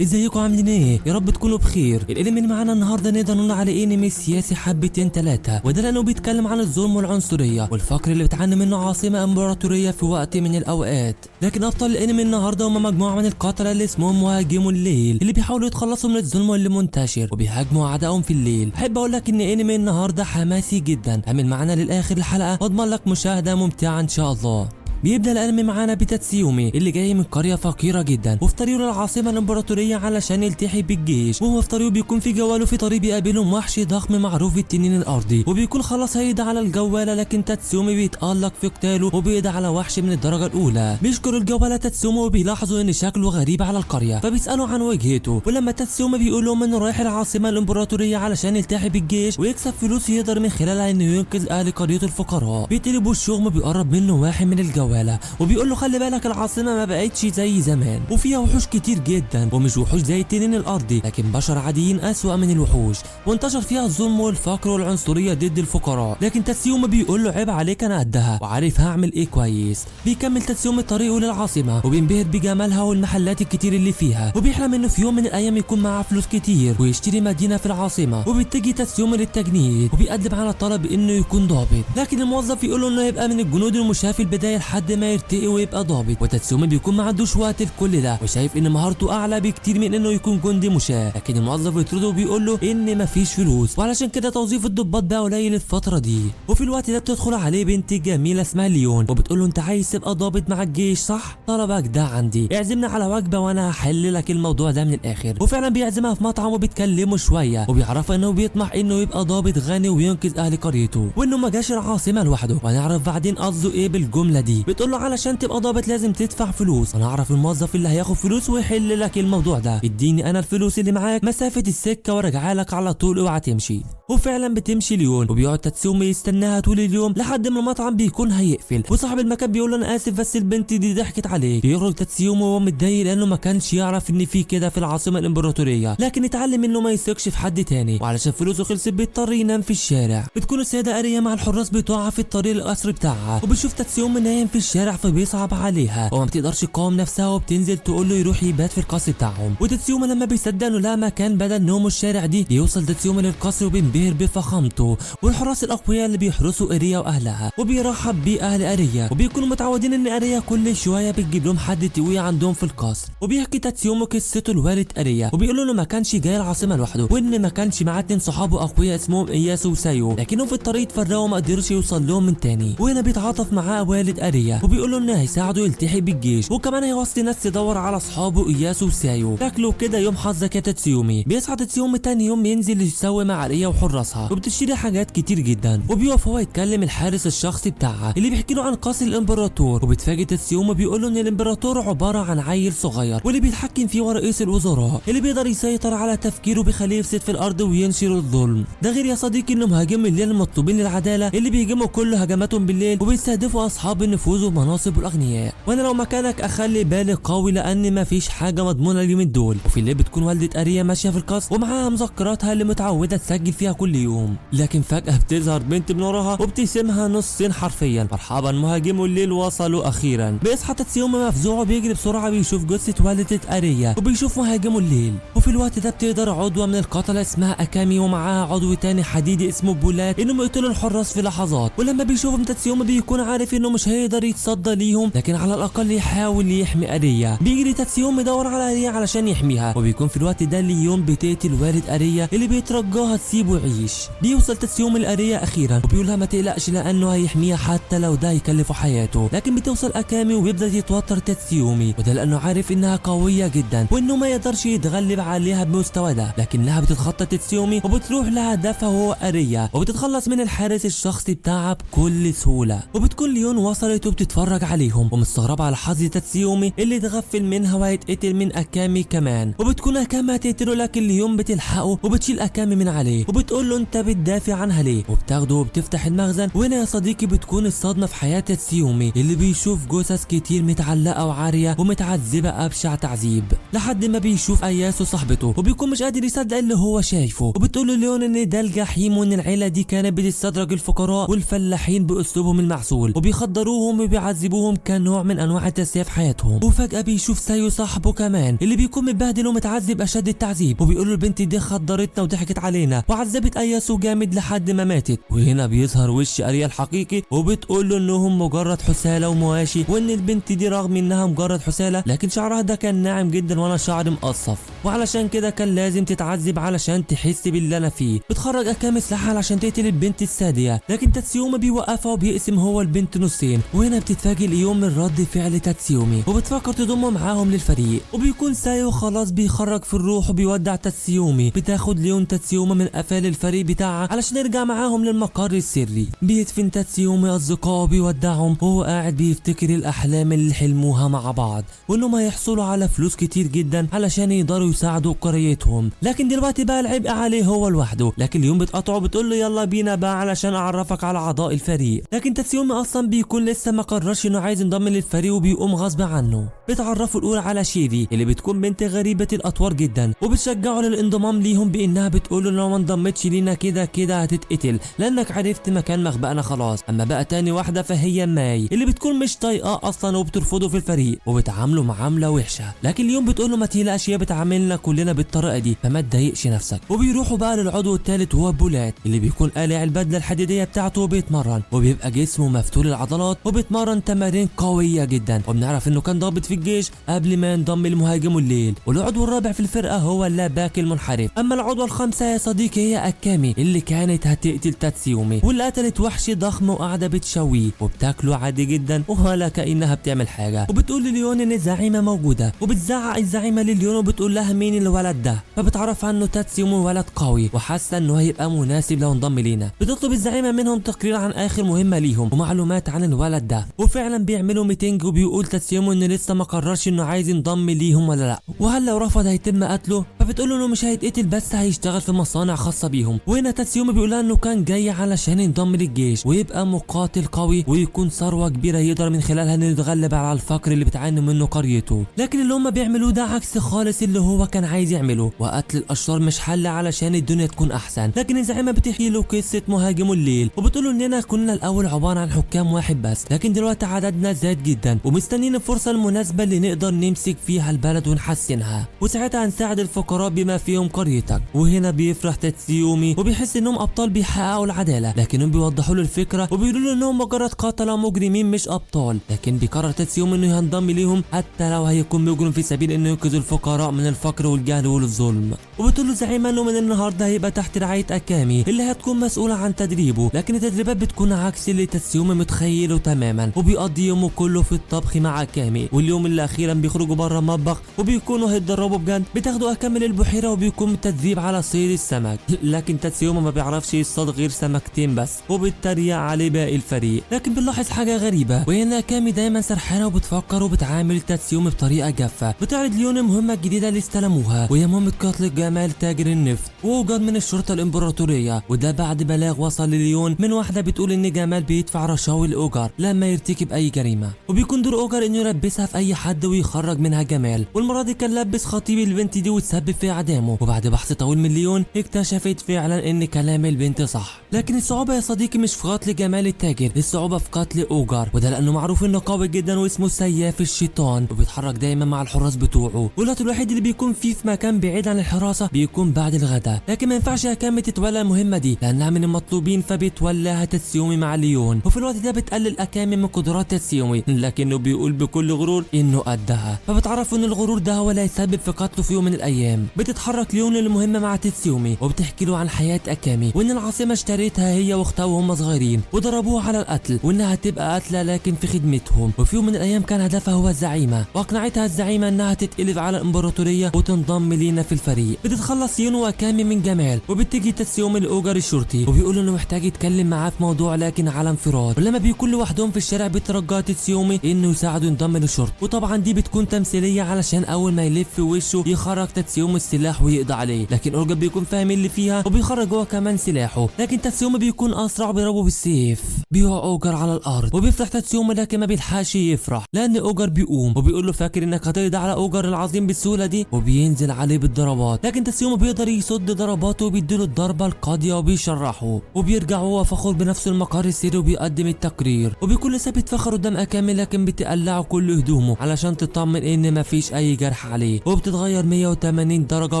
ازيكم عاملين ايه؟ يا رب تكونوا بخير. الانمي اللي معانا النهارده نقدر نقول عليه انمي سياسي حبتين تلاتة، وده لانه بيتكلم عن الظلم والعنصريه والفقر اللي بتعاني منه عاصمه امبراطوريه في وقت من الاوقات. لكن ابطال الانمي النهارده هم مجموعه من القتله اللي اسمهم مهاجمو الليل، اللي بيحاولوا يتخلصوا من الظلم اللي منتشر وبيهاجموا اعدائهم في الليل. احب اقول لك ان انمي النهارده حماسي جدا، كمل معانا للاخر الحلقه واضمن لك مشاهده ممتعه ان شاء الله. بيبدأ الانمي معانا بتاتسيومي اللي جاي من قرية فقيرة جدا، وفي طريقه للعاصمة الامبراطورية علشان يلتحق بالجيش. وهو في طريقه بيكون في جواله في طريق بيقابلهم وحش ضخم معروف بالتنين الارضي، وبيكون خلاص هيقضي على الجوالة، لكن تاتسيومي بيتألق في قتاله وبيقضي على وحش من الدرجة الاولى. بيشكر الجوالة تاتسيومي وبيلاحظوا ان شكله غريب على القرية، فبيسألوا عن وجهته. ولما تاتسيومي بيقول لهم انه رايح العاصمة الامبراطورية علشان يلتحق بالجيش ويكسب فلوس يقدر من خلالها انه ينقذ اهل قريته الفقراء، بيطلبوا الشغم. بيقرب منه واحد من الجوالة وبيقول له خلي بالك العاصمه ما بقتش زي زمان، وفيها وحوش كتير جدا، ومش وحوش زي التنين الارضي لكن بشر عاديين اسوأ من الوحوش، وانتشر فيها الظلم والفقر والعنصريه ضد الفقراء. لكن تاتسيومي بيقول له عيب عليك انا قدها وعارف هعمل ايه كويس. بيكمل تاتسيومي طريقه للعاصمه وبينبهر بجمالها والمحلات الكتير اللي فيها، وبيحلم انه في يوم من الايام يكون معاه فلوس كتير ويشتري مدينه في العاصمه. وبيتجه تاتسيومي للتجنيد وبيقدم على طلب انه يكون ضابط، لكن الموظف يقول له انه يبقى من الجنود المشاة في البدايه لحد ما يرتقي ويبقى ضابط. وتاتسيومي بيكون ما عندوش وقت لكل ده وشايف ان مهارته اعلى بكتير من انه يكون جندي مشاة، لكن الموظف بيطرده وبيقول له ان مفيش فلوس، وعلشان كده توظيف الضباط بقى قليل الفتره دي. وفي الوقت ده بتدخل عليه بنت جميله اسمها ليون وبتقول له انت عايز تبقى ضابط مع الجيش صح؟ طلبك ده عندي، اعزمنا على وجبه وانا هحل لك الموضوع ده من الاخر. وفعلا بيعزمها في مطعم وبيتكلموا شويه، وبيعرفها انه بيطمح انه يبقى ضابط غني وينقذ اهل قريته، وانه ما جاش العاصمه لوحده. وهنعرف بعدين قصده ايه بالجمله دي. بتقول له علشان تبقى ضابط لازم تدفع فلوس، انا اعرف الموظف اللي هياخد فلوس ويحل لك الموضوع ده، اديني انا الفلوس اللي معاك مسافه السكه وارجعها لك على طول، اوعى تمشي. وفعلا بتمشي ليون وبيقعد تاتسيومي يستناها طول اليوم لحد ما المطعم بيكون هيقفل، وصاحب المكان بيقول له انا اسف بس البنت دي ضحكت عليك. بيخرج تاتسيومي وهو متضايق لانه ما كانش يعرف ان في كده في العاصمه الامبراطوريه، لكن اتعلم انه ما يثقش في حد تاني، وعلشان فلوسه خلصت بيضطر ينام في الشارع. بتكون السيده اريا مع الحراس بتوعها في الطريق القصر بتاعها، وبتشوف تاتسيومي نايم في الشارع فبيصعب عليها وما بتقدرش تقاوم نفسها، وبتنزل تقول له يروح يبات في القصر بتاعهم. وتاتسيومي لما بيصدق انه لا مكان بدل نومه الشارع دي، بيوصل تاتسيومي للقصر وبينبهر بفخامته والحراس الاقوياء اللي بيحرسوا اريا واهلها، وبيرحب بيه اهل اريا، وبيكونوا متعودين ان اريا كل شويه بتجيب لهم حد تقوي عندهم في القصر. وبيحكي تاتسيومي قصته لوالد اريا وبيقول له انه ما كانش جاي العاصمه لوحده، وان ما كانش معاه اتنين صحابه اقوياء اسمهم اياسو وسايو، لكنهم في الطريق اتفرقوا وما قدرش يوصل لهم من تاني. وهنا بيتعاطف معاه والد اريا وبيقول له انه هيساعده يلتحق بالجيش، وكمان هيوصي ناس تدور على اصحابه اياسو وسايو. شكله كده يوم حظك يا تاتسيومي. بيصحى تاتسيومي تاني يوم ينزل يسوي مع اريا وحراسها، وبتشتري حاجات كتير جدا. وبيقف هو يتكلم الحارس الشخصي بتاعها اللي بيحكي له عن قصر الامبراطور، وبيتفاجئ تاتسيومي بيقول له ان الامبراطور عباره عن عيل صغير واللي بيتحكم فيه رئيس الوزراء اللي بيقدر يسيطر على تفكيره بيخليه يفسد في الارض وينشر الظلم. ده غير يا صديقي انه مهاجم الليل المطلوبين للعداله اللي بيهاجموا كل هجماتهم بالليل وبيستهدفوا اصحاب النفوذ والمناصب والاغنياء. وانا لو مكانك اخلي بالي قوي لان مفيش حاجه مضمونه اليومين دول. وفي الليل بتكون والده اريا ماشيه في القصر ومعاها مذكراتها اللي متعوده تسجل فيها كل يوم، لكن فجاه بتظهر بنت من وراها وبتسمها نصين حرفيا. مرحبا مهاجمو الليل وصلوا اخيرا. بيصحى تاتسيومي مفزوع وبيجري بسرعه بيشوف جثه والده اريا وبيشوف مهاجمو الليل. وفي الوقت ده بتقدر عضوه من القتله اسمها اكامي ومعاها عضو تاني حديدي اسمه بولات انهم يقتلوا الحراس في لحظات. ولما بيشوفهم تاتسيومي بيكون عارف انه مش هيقدر يتصدى ليهم، لكن على الاقل يحاول يحمي اريا. بيجري تاتسيومي يدور على اريا علشان يحميها، وبيكون في الوقت ده ليون بتقتل والد اريا اللي بيترجاها تسيبه يعيش. بيوصل تاتسيومي لاريا اخيرا وبيقول لها ما تقلقش لانه هيحميها حتى لو ده هيكلفه حياته. لكن بتوصل اكامي وبيبدا يتوتر تاتسيومي، وده لانه عارف انها قويه جدا وانه ما يقدرش يتغلب عليها بمستوى ده، لكنها بتتخطى تاتسيومي وبتروح لهدفها وهو اريا، وبتتخلص من الحارس الشخصي بتاعها بكل سهوله. وبتكون ليون وصلت وبتتفرج عليهم ومستغربه على حظ تاتسيومي اللي اتغفل منها وهيتقتل من اكامي كمان. وبتكون اكامي هتقتله لكن ليون بتلحقه وبتشيل اكامي من عليه، وبتقول وبتقول له انت بتدافع عنها ليه، وبتاخده وبتفتح المخزن. وهنا يا صديقي بتكون الصدمه في حياه تسيومي اللي بيشوف جثث كتير متعلقه وعاريه ومتعذبه ابشع تعذيب، لحد ما بيشوف اياسو صاحبته وبيكون مش قادر يصدق اللي هو شايفه. وبتقول له ليون ان ده الجحيم وان العيله دي كانت بتستدرج الفقراء والفلاحين باسلوبهم المعسول وبيخدروهم وبيعذبوهم كنوع من انواع التسليه في حياتهم. وفجاه بيشوف سايو صاحبه كمان اللي بيكون متبهدل ومتعذب اشد التعذيب، وبيقول له البنت دي خدرتنا وضحكت علينا وعذبت اياسو جامد لحد ما ماتت. وهنا بيظهر وش اريا الحقيقي وبتقول له انهم مجرد حساله ومواشي، وان البنت دي رغم انها مجرد حساله لكن شعرها ده كان ناعم جدا وانا شعري مقصف، وعلشان كده كان لازم تتعذب علشان تحس باللي انا فيه. بتخرج اكامي سلاحها علشان تقتل البنت الساديه، لكن تاتسيومي بيوقفها وبيقسم هو البنت نصين. وهنا بتتفاجئ ليون من رد فعل تاتسيومي وبتفكر تضمه معاهم للفريق، وبيكون سايو خلاص بيخرج في الروح وبيودع تاتسيومي. بتاخد ليون تاتسيومي من قفال الفريق بتاعها علشان يرجع معاهم للمقر السري. بيدفن تاتسيومي اصدقائه وبيودعهم وهو قاعد بيفتكر الاحلام اللي حلموها مع بعض، وانهم هيحصلوا على فلوس كتير جدا علشان يقدروا يساعدوا قريتهم. لكن دلوقتي بقى العبء عليه هو لوحده. لكن اليوم بتقطعه بتقول له يلا بينا بقى علشان اعرفك على اعضاء الفريق. لكن تاتسيومي اصلا بيكون لسه ما قررش انه عايز ينضم للفريق وبيقوم غصب عنه. بتعرفوا الاولى على شيري اللي بتكون بنت غريبه الاطوار جدا، وبتشجعه للانضمام ليهم بانها بتقول له لو ما انضمتش لينا كده كده هتتقتل لانك عرفت مكان مخبأنا خلاص. اما بقى تاني واحده فهي ماي اللي بتكون مش طايقاه اصلا وبترفضه في الفريق وبتعامله معامله وحشه. لكن اليوم بتقول له ما تقلقش هي بتعاملنا كلنا بالطريقه دي فما تضايقش نفسك. وبيروحوا بقى للعضو الثالث وهو بولات اللي بيكون قالع البدله الحديديه بتاعته وبيتمرن، وبيبقى جسمه مفتول العضلات وبيتمرن تمارين قويه جدا. وبنعرف انه كان ضابط في الجيش قبل ما ينضم لمهاجم الليل. والعضو الرابع في الفرقه هو اللاباك المنحرف. اما العضو الخامسه يا صديقي هي اكامي اللي كانت هتقتل تاتسيومي واللي قتلت وحش ضخم وقاعده بتشويه وبتاكله عادي جدا ولا كانها بتعمل حاجه. وبتقول لليون ان الزعيمه موجوده وبتزعق الزعيمه لليون وبتقول لها مين الولد ده، فبتعرف عنه تاتسيومي ولد قوي وحاسه انه هيبقى مناسب لو انضم لينا. بتطلب الزعيمه منهم تقرير عن اخر مهمه ليهم ومعلومات عن الولد ده، وفعلا بيعملوا ميتنج وبيقول تاتسيومي انه لسه ما قررش انه عايز ينضم ليهم ولا لا، وهل لو رفض هيتم قتله. فبتقول له انه مش هيتقتل بس هيشتغل في مصانع خاصه بيهم. وهنا تاتسيومي بيقول لها انه كان جاي علشان ينضم للجيش ويبقى مقاتل قوي ويكون ثروه كبيره يقدر من خلالها انه يتغلب على الفقر اللي بتعاني منه قريته. لكن اللي هم بيعملوه ده عكس خالص اللي هو كان عايز يعمله، وقتل الاشرار مش حل علشان الدنيا تكون احسن. لكن الزعيمه بتحكي له قصه مهاجم الليل وبتقول له اننا كنا الاول عباره عن حكام واحد بس، لكن دلوقتي عددنا زاد جدا ومستنيين الفرصه المناسبه اللي نقدر نمسك فيها البلد ونحسنها، وساعتها هنساعد الفقراء بما فيهم قريتك. وهنا بيفرح تاتسيومي وبيحس انهم ابطال بيحققوا العداله، لكنهم بيوضحوا له الفكره وبيقولوا له انهم مجرد قتله مجرمين مش ابطال. لكن بيقرر تاتسيومي انه ينضم ليهم حتى لو هيكون مجرم في سبيل انه ينقذ الفقراء من الفقر والجهل والظلم. وبتقول له الزعيمه انه من النهارده هيبقى تحت رعايه اكامي اللي هتكون مسؤوله عن تدريبه، لكن التدريبات بتكون عكس اللي تاتسيومي متخيله تماما، وبيقضي يومه كله في الطبخ مع اكامي. واليوم اللي اخيرا بيخرجوا بره المطبخ وبيكونوا هيتدربوا بجد، بتاخدوا اكامي للبحيره وبيكون التدريب على صيد السمك. لكن تاتسيومي ما بيعرفش يصطاد غير سمكتين بس وبيتريق عليه باقي الفريق. لكن بنلاحظ حاجه غريبه وهي اكامي دايما سرحانه وبتفكر وبتعامل تاتسيومي بطريقه جافه. بتعرض ليون المهمه الجديده اللي استلموها وهي مهمه قتل جمال تاجر النفط ووجد من الشرطه الامبراطوريه، وده بعد بلاغ وصل لليون من واحده بتقول ان جمال بيدفع رشاوي لاوجر لما يرتكب اي جريمه، وبيكون دور اوجر انه يلبسها في اي حد ويخرج منها جمال. والمره دي كان لبس خطيب البنت دي وتسبب في اعدامه، وبعد بحث طويل من ليون اكتشفت فعلا ان كلام البنت صح. لكن الصعوبه يا صديقي مش في قتل جمال التاجر، الصعوبه في قتل اوجر، وده لانه معروف انه قوي جدا واسمه سياف الشيطان وبيتحرك دايما مع الحراس بتوعه، والوقت الوحيد اللي بيكون فيه في مكان بعيد عن الحراسه بيكون بعد الغداء. لكن ما ينفعش اكامي تتولى المهمه دي لانها من المطلوبين، فبيتولاها تاتسيومي مع ليون. وفي الوقت ده بتقلل اكامي من قدرات تاتسيومي لكنه بيقول بكل غرور انه قدها، فبتعرف ان الغرور ده هو اللي هيسبب في قتله في يوم من الايام. بتتحرك ليون للمهمه مع تاتسيومي وبتحكي له عن حياه اكامي وان العاصمه اشتريتها هي واختها وهم صغيرين وضربوها على القتل وانها هتبقى قاتله لكن في خدمتهم. وفي يوم من الايام كان هدفها هو الزعيمه، واقنعتها الزعيمه انها تتقلب على الامبراطوريه وتنضم لينا في الفريق. بتتخلص يون واكامي من جمال وبتيجي تاتسيومي لاوجر الشرطي وبيقول انه محتاج يتكلم معاه في موضوع لكن على انفراد. ولما بيكون لوحدهم في الشارع بترجى تاتسيومي انه يساعده ينضم للشرطه، وطبعا دي بتكون تمثيليه علشان اول ما يلف وشه يخرج تاتسيومي تاتسومي السلاح ويقضي عليه، لكن اورجا بيكون فاهم اللي فيها وبيخرج هو كمان سلاحه، لكن تاتسومي بيكون اسرع وبيضربه بالسيف. بيقع اوجر على الارض وبيفرح تاتسومي لكن ما بيلحقش يفرح لان اوجر بيقوم وبيقول له فاكر انك هتقضي على اوجر العظيم بالسهوله دي، وبينزل عليه بالضربات، لكن تاتسومي بيقدر يصد ضرباته وبيديله الضربه القاضيه وبيشرحه، وبيرجع هو فخور بنفسه المقر السري وبيقدم التقرير، وبيكون لسه بيتفخر قدام اكامي لكن بتقلعه كل هدومه علشان تطمن ان مفيش اي جرح عليه، وبتتغير 180 درجه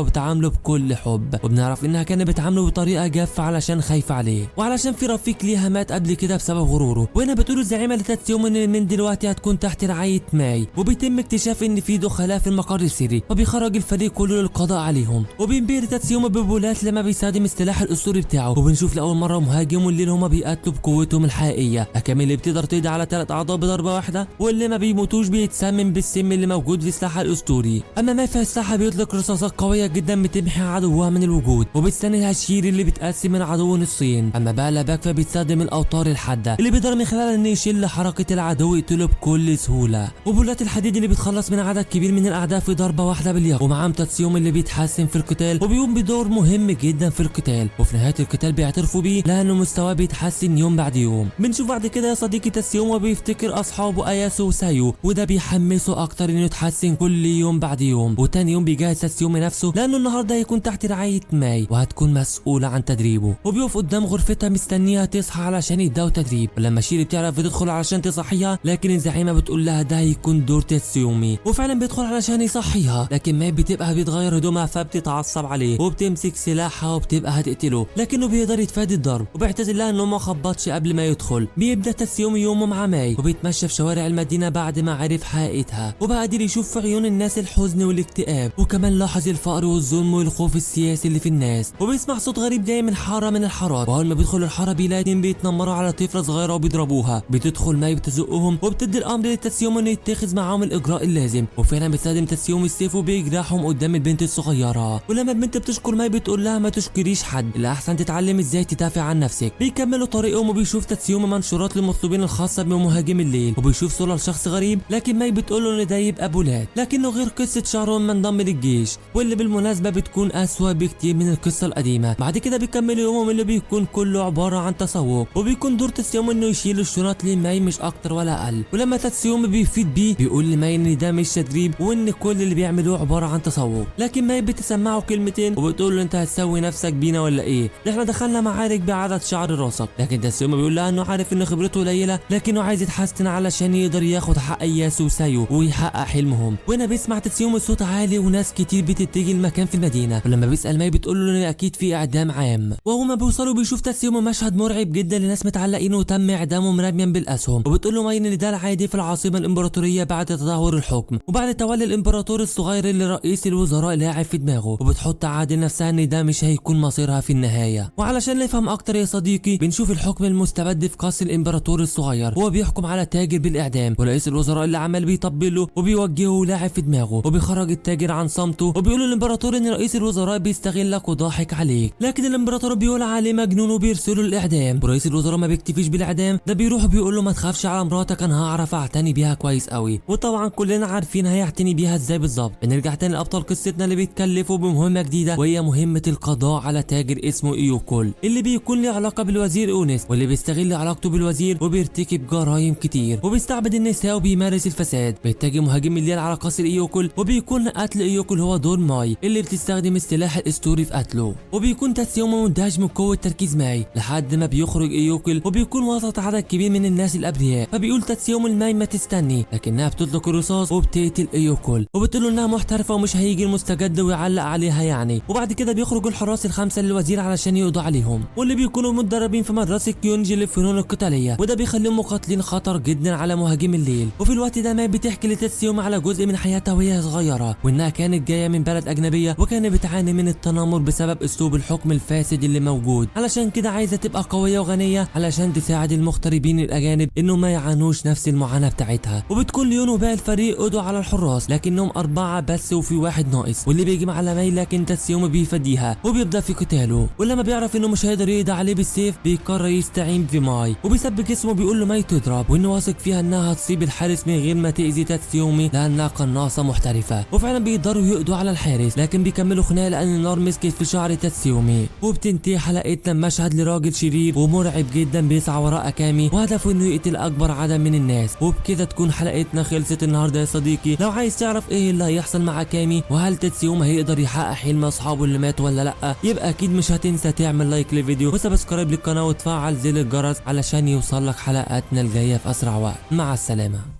وبتعامله بكل حب، وبنعرف انها كانت بتعامله بطريقه جافه علشان خايفه عليه وعلشان في رفيق ليها مات قبل كده بسبب غروره. وهنا بتقول الزعيمه لتاتسومي ان من دلوقتي هتكون تحت رعايه ماي، وبيتم اكتشاف ان في دخلاء في المقر السري، فبيخرج الفريق كله للقضاء عليهم، وبينبهر تاتسومي ببولات لما بيستخدم السلاح الاسطوري بتاعه، وبنشوف لاول مره مهاجم واللي هما بيقاتلوا بقوتهم الحقيقيه، اكامي اللي بتقدر تقضي على 3 اعضاء بضربه واحده، واللي ما بيموتوش بيتسمم بالسم اللي موجود في سلاحها الاسطوري. اما ماي فسلاحها بيطلق رصاصات قويه جدا بتمحي عدوها من الوجود، وبتستني الهشير اللي بتقسم من عدو نصين. اما بقى لاباك فبيستخدم الاوتار الحاده اللي بيقدر من خلالها ان يشيل حركه العدو يقتله بكل سهوله، وبولات الحديد اللي بتخلص من عدد كبير من الاعداء في ضربه واحده باليد. ومعاهم تاتسومي اللي بيتحسن في القتال وبيقوم بدور مهم جدا في القتال، وفي نهايه القتال بيعترفوا بيه لانه مستواه بيتحسن يوم بعد يوم. بنشوف بعد كده يا صديقي تاتسومي بيفتكر اصحابه اياسو وسايو، وده بيحمسه اكتر انه يتحسن كل يوم بعد يوم. وتاني يوم بيجهز تاتسومي نفسه لانه النهارده هيكون تحت رعايه ماي وهتكون مسؤوله عن تدريبه، وبيقف قدام غرفتها مستنيها تصحى علشان يبداوا تدريب. ولما شيري بتعرف بتدخل علشان تصحيها، لكن الزعيمه بتقول لها ده هيكون دور تاتسومي، وفعلا بيدخل علشان يصحيها، لكن ماي بتبقى بتغير هدومها فبتتعصب عليه وبتمسك سلاحها وبتبقى هتقتله، لكنه بيقدر يتفادى الضرب وبيعتذر لها انه ما خبطش قبل ما يدخل. بيبدا تاتسومي يومه مع ماي وبيتمشى في شوارع المدينه بعد ما عرف حقيقتها، وبقى قادر يشوف في عيون الناس الحزن والاكتئاب، وكمان لاحظ الفقر والظلم والخوف السياسي اللي في الناس، وبيسمع صوت غريب جاي من حاره من الحارات. واول ما بيدخل الحاره بيلاقي اتنين بيتنمروا على طفله صغيره وبيضربوها. بتدخل ماي بتزقهم وبتدي الامر لتاتسومي انه يتخذ معاهم الاجراء اللازم، وفعلا بيستخدم تاتسومي السيف وبيجرحهم قدام البنت الصغيره. ولما البنت بتشكر ماي بتقول لها ما تشكريش حد، الاحسن تتعلم ازاي تدافع عن نفسك. بيكملوا طريقهم وبيشوف تاتسومي منشورات للمطلوبين الخاصه بمهاجم الليل، وبيشوف صوره لشخص غريب، لكن ماي بتقول له ان ده يبقى بولات، لكنه غير قصه شهر ما انضم للجيش، واللي بالمناسبه بتكون اسوأ بكتير من القصه القديمه. بعد كده بيكملوا يومهم اللي بيكون كله عباره عن تسوق، وبيكون دور تاتسومي انه يشيل الشنط لماي مش اكتر ولا اقل. ولما تاتسومي بيفيد بيه بيقول لماي ان ده مش تدريب وان كل اللي بيعملوه عباره عن تسوق، لكن ماي بتسمعه كلمتين وبتقول له انت هتسوي نفسك بينا ولا ايه؟ احنا دخلنا معارك بعدد شعر راسك. لكن تاتسومي بيقول لها انه عارف ان خبرته قليله، لكنه عايز يتحسن علشان يقدر ياخد حق اياسو وسايو ويحقق حلمهم. وهنا بيسمع تاتسومي صوت عالي وناس كتير بتتجه المكان في المدينه، ولما بيسال ماي بتقول له ان اكيد في اعدام عام. وهو ما بيوصلوا بيشوف تاتسومي مشهد مرعب جدا لناس متعلقين وتم اعدامهم رميا بالاسهم، وبتقول له ماي ان ده العادي في العاصمه الامبراطوريه بعد تدهور الحكم وبعد تولي الامبراطور الصغير اللي رئيس الوزراء لاعب في دماغه، وبتحط عادل نفسها ان ده مش هيكون مصيرها في النهايه. وعلشان نفهم اكتر يا صديقي بنشوف الحكم المستبد في قصر الامبراطور الصغير، هو بيحكم على تاجر بالاعدام، ورئيس الوزراء اللي عمال بيطبل له وبيوجهه لاعب في دماغه، وبيخرج التاجر عن صمته وبيقول للامبراطور ان رئيس الوزراء بيستغلك وضاحك عليك، لكن الامبراطور بيقول عليه مجنون وبيرسله الاعدام. ورئيس الوزراء ما بيكتفيش بالاعدام، ده بيروح بيقول له ما تخافش على مراتك انا هعرف اعتني بيها كويس قوي. وطبعا كلنا عارفين هيعتني بيها ازاي بالظبط. بنرجع تاني لابطال قصتنا اللي بيتكلفوا بمهمه جديده، وهي مهمه القضاء على تاجر اسمه ايوكول اللي بيكون له علاقه بالوزير اونس، واللي بيستغل علاقته بالوزير وبيرتكب جرائم كتير وبيستعبد النساء وبيمارس الفساد. بيتجه مهاجم الليل على قصر ايوكول، وبيكون قتل ايوكول هو دور ماي اللي بتستخدم السلاح الاسطوري في قتله. وبيكون تاتسومي مندهش من قوه تركيز ماي لحد ما بيخرج ايوكول وبيكون وسط عدد كبير من الناس الابرياء، فبيقول تاتسومي لماي ما تستني، لكنها بتطلق الرصاص وبتقتل ايوكول وبتقول له انها محترفه ومش هيجي المستجد ويعلق عليها يعني. وبعد كده بيخرج الحراس الخمسه للوزير علشان يقضوا عليهم، واللي بيكونوا متدربين في مدرسه كيونجي للفنون القتاليه، وده بيخليهم مقاتلين خطر جدا على مهاجم الليل. وفي الوقت ده ماي بتحكي لتاتسومي على جزء من حياتها وهي صغيره، وانها كانت جايه من بلد اجنبيه وكانت بتعاني من التنمر بسبب اسلوب الحكم الفاسد اللي موجود، علشان كده عايزه تبقى قويه وغنيه علشان تساعد المغتربين الاجانب انهم ما يعانوش نفس المعاناه بتاعتها. وبتكون ليون وباقي الفريق قضوا على الحراس لكنهم 4 بس وفي واحد ناقص، واللي بيجي على ماي لكن تاتسومي بيفديها وبيبدا في قتاله. ولما بيعرف انه مش هيقدر يقضي عليه بالسيف بيقرر يستعين بماي وبيثبت جسمه بيقول له ماي تضرب، وانه واثق فيها انها هتصيب الحارس من غير ما تاذي تاتسومي لانها قناصه محترفه. وفعلا بيقدروا يقضوا على الحارس، لكن بيكملوا خناقه لان النار مسكت في شعر تاتسيومي. وبتنتهي حلقتنا بمشهد لراجل شرير ومرعب جدا بيسعى وراء اكامي وهدفه انه يقتل اكبر عدد من الناس. وبكده تكون حلقتنا خلصت النهارده يا صديقي. لو عايز تعرف ايه اللي هيحصل مع اكامي وهل تاتسيوما هيقدر يحقق حلم اصحابه اللي ماتوا ولا لا، يبقى اكيد مش هتنسى تعمل لايك للفيديو وسبسكرايب للقناه وتفعل زر الجرس علشان يوصلك حلقاتنا الجايه في اسرع وقت. مع السلامه.